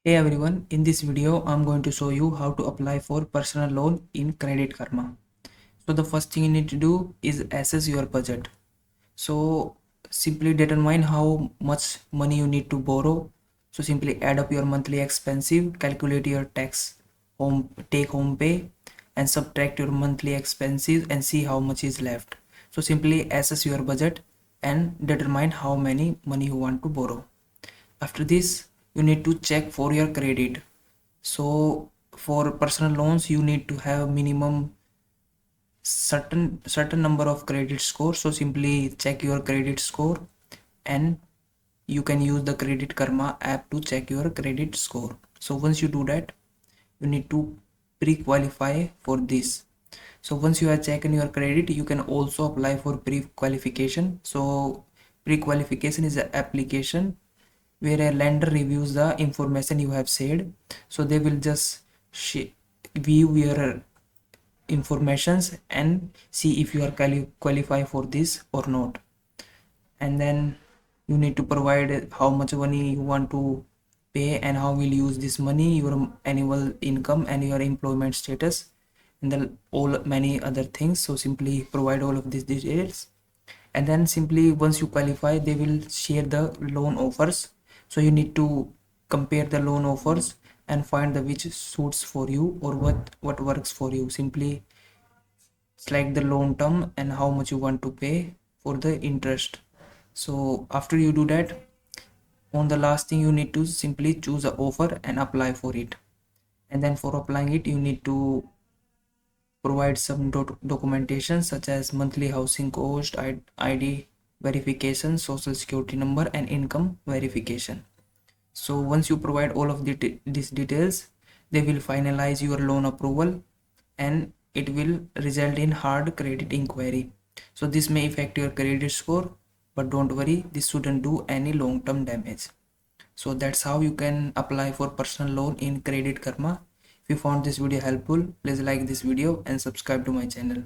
Hey everyone, in this video I'm going to show you how to apply for personal loan in Credit Karma. So the first thing you need to do is assess your budget. So simply determine how much money you need to borrow. So simply add up your monthly expenses, calculate your tax take home pay and subtract your monthly expenses and see how much is left. So simply assess your budget and determine how many money you want to borrow. After this, you need to check for your credit. So for personal loans you need to have minimum certain number of credit score. So simply check your credit score and you can use the Credit Karma app to check your credit score. So once you do that, you need to pre-qualify for this. So once you have checked your credit, you can also apply for pre-qualification. So pre-qualification is an application where a lender reviews the information you have said. So they will just view your informations and see if you are qualify for this or not. And then you need to provide how much money you want to pay and how will use this money, your annual income and your employment status, and then all many other things. So simply provide all of these details, and then simply once you qualify they will share the loan offers. So you need to compare the loan offers and find the which suits for you or what works for you. Simply select the loan term and how much you want to pay for the interest. So after you do that, on the last thing you need to simply choose a offer and apply for it. And then for applying it you need to provide some documentation such as monthly housing cost, ID verification, social security number and income verification. So once you provide all of these details, they will finalize your loan approval and it will result in hard credit inquiry. So this may affect your credit score, but don't worry, this shouldn't do any long-term damage. So that's how you can apply for personal loan in Credit Karma. If you found this video helpful, please like this video and subscribe to my channel.